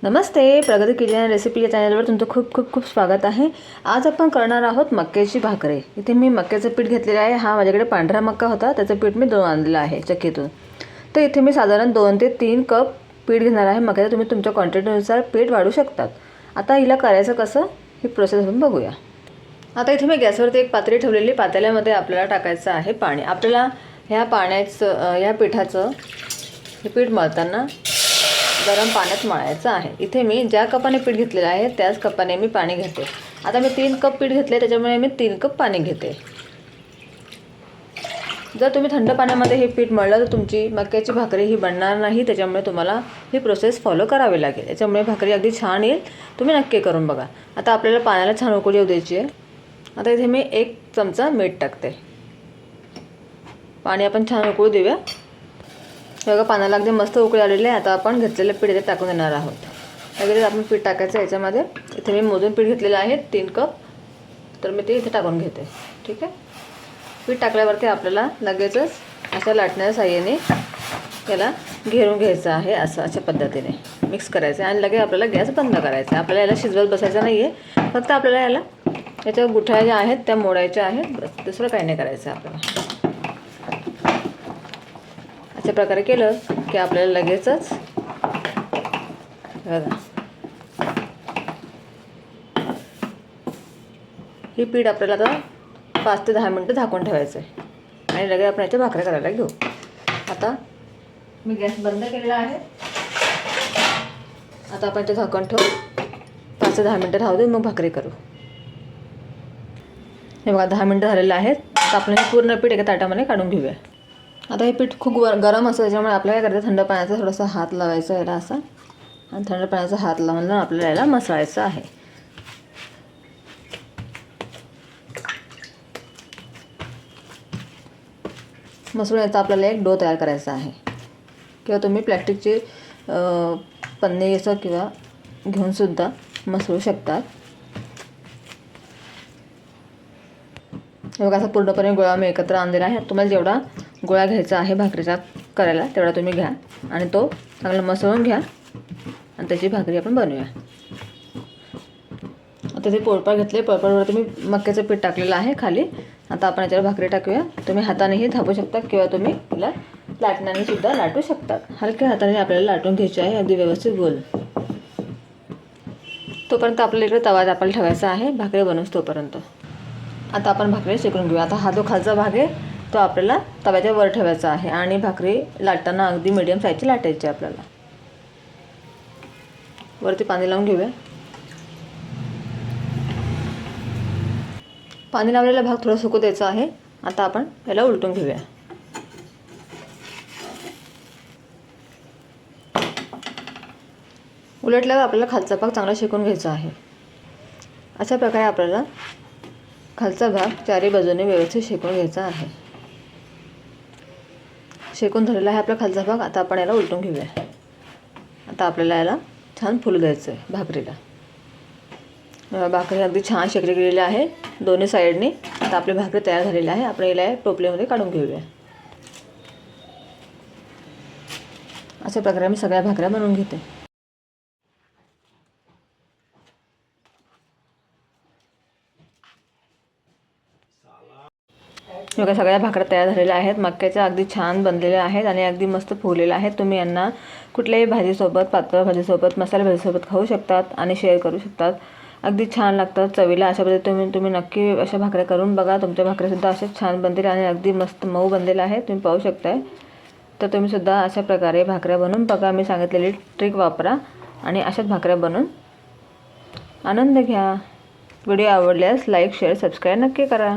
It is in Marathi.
नमस्ते, प्रगती किचन रेसिपी या चॅनलवर तुमचं खूप खूप खूप स्वागत आहे। आज आपण करणार आहोत मक्याची भाकरी। इथे मी मक्याचं पीठ घेतलेलं आहे। हा माझ्याकडे पांढरा मक्का होता, त्याचं पीठ मी दळून आणलेलं आहे चक्कीतून। तर इथे मी साधारण 2 ते 3 कप पीठ घेणार आहे मक्याचं। तुम्ही तुमच्या क्वांटिटीनुसार पीठ वाढवू शकतात। आता हिला करायचं कसं ही प्रोसेस आपण बघूया। आता इथे मी गॅसवरती एक पातेली ठेवलेली, पातेल्यामध्ये आपल्याला टाकायचं आहे पाणी। आपल्याला ह्या पाण्याचं या पिठाचं हे पीठ मळताना गरम पाण्यात मळायचं आहे। इथे मी ज्या कपाने पीठ घेतलेलं आहे त्याच कपाने मी पाणी घेते। आता मी 3 कप पीठ घेतले, त्याच्यामुळे मी 3 कप पाणी घेते। जर तुम्ही थंड पाण्यामध्ये हे पीठ मळलं तर तुमची मक्याची भाकरी ही बनणार नाही, त्याच्यामुळे तुम्हाला ही प्रोसेस फॉलो करावी लागेल। याच्यामुळे भाकरी अगदी छान येईल, तुम्ही नक्की करून बघा। आता आपल्याला पाण्याला छान उकळी येऊ द्यायची आहे। आता इथे मी 1 चमचा मीठ टाकते। पाणी आपण छान उकळू देऊया। बघा पाण्याला अगदी मस्त उकळी आलेली आहे। आता आपण घेतलेलं पीठ इथे टाकून देणार आहोत। लगेच आपण पीठ टाकायचं याच्यामध्ये। इथे मी मोजून पीठ घेतलेलं आहे 3 कप, तर मी ते इथे टाकून घेते। ठीक आहे, पीठ टाकल्यावरती आपल्याला लगेचच अशा लाटण्याच्या साहाय्याने याला घेरून घ्यायचं आहे। अशा पद्धतीने मिक्स करायचं आणि लगेच आपल्याला गॅस बंद करायचा आहे। आपल्याला याला शिजवत बसायचं नाही आहे, फक्त आपल्याला याच्या गुठळ्या ज्या आहेत त्या मोडायच्या आहेत, बस दुसरं काही नाही करायचं आपल्याला। अशा प्रकारे केलं की आपल्याला लगेचच बघा ही पीठ आपल्याला आता 5 ते 10 मिनिटं झाकून ठेवायचं आहे आणि लगेच आपण याच्या भाकऱ्या करायला घेऊ। आता मी गॅस बंद केलेला आहे। आता आपण ते झाकण ठेवू 5 ते 10 मिनिटं राहू दे, मग भाकरी करू। हे बघा 10 मिनिटं झालेलं आहेत। आता आपण हे पूर्ण पीठ एका ताटामध्ये काढून घेऊया। आता हे पीठ खूप गरम असतं, त्याच्यामुळे आपल्याला काय करायचं, थंड पाण्याचा थोडासा हात लावायचा याला असा, आणि थंड पाण्याचा हात लावून आपल्याला याला मसळायचं आहे। मसळून याचा आपल्याला एक डो तयार करायचा आहे, किंवा तुम्ही प्लॅस्टिकचे पन्नी असं किंवा घेऊन सुद्धा मसळू शकतात। हे बघा असं पूर्णपणे गोळा मी एकत्र आणलेला आहे। तुम्हाला जेवढा गोळा घ्यायचा आहे भाकरीचा करायला तेवढा तुम्ही घ्या आणि तो चांगला मसळून घ्या आणि त्याची भाकरी आपण बनवूया। आता ते पोळपाट घेतले, पोळपाटवरती मी मक्याचं पीठ टाकलेलं आहे खाली। आता आपण याच्यावर भाकरी टाकूया। तुम्ही हातानेही थापू शकता किंवा तुम्ही तिला लाटण्याने सुद्धा लाटू शकतात। हलक्या हाताने आपल्याला लाटून घ्यायची आहे, अगदी व्यवस्थित गोल। तोपर्यंत आपल्याला इकडे तवा तापायला ठेवायचा आहे भाकरी बनवूस तोपर्यंत। आता आपण भाकरी शेकून घेऊया। आता हा जो खालचा भाग आहे तो आपल्याला तव्याच्या वर ठेवायचा आहे आणि भाकरी लाटताना अगदी मीडियम साईजची लाटायची आपल्याला। वरती पाणी लावून घेऊया। पाणी लावलेला भाग थोडा सुकू द्यायचा आहे। आता आपण याला उलटून घेऊया। उलटल्यावर आपल्याला खालचा भाग चांगला शेकून घ्यायचा आहे। अशा प्रकारे आपल्याला खालचा भाग चारी बाजूने व्यवस्थित शेकून घ्यायचा आहे। शेकून झालेला आहे आपला खालचा भाग। आता आपण याला उलटून घेऊया। आता आपल्याला याला छान फुल द्यायचं आहे भाकरीला। भाकरी अगदी छान शेकली गेलेली आहे दोन्ही साईडने। आता आपली भाकरी तयार झालेली आहे। आपण याला टोपलीमध्ये काढून घेऊया। अशा प्रकारे मी सगळ्या भाकऱ्या बनवून घेते। बघा सगळ्या भाकऱ्या तयार झालेल्या आहेत। मक्याच्या अगदी छान बनलेल्या आहेत आणि अगदी मस्त फुगलेल्या आहेत। तुम्ही यांना कुठल्याही भाजीसोबत, पातळ भाजीसोबत, मसाला भाजीसोबत खाऊ शकतात आणि शेअर करू शकतात। अगदी छान लागतात चवीला। अशा पद्धतीने तुम्ही नक्की अशा भाकऱ्या करून बघा। तुमच्या भाकऱ्यासुद्धा अशाच छान बनतील आणि अगदी मस्त मऊ बनलेल्या आहेत, तुम्ही पाहू शकताय। तर तुम्ही सुद्धा अशा प्रकारे भाकऱ्या बनवून बघा। मी सांगितलेली ट्रिक वापरा आणि अशाच भाकऱ्या बनवून आनंद घ्या। व्हिडिओ आवडल्यास लाईक, शेअर, सबस्क्राईब नक्की करा।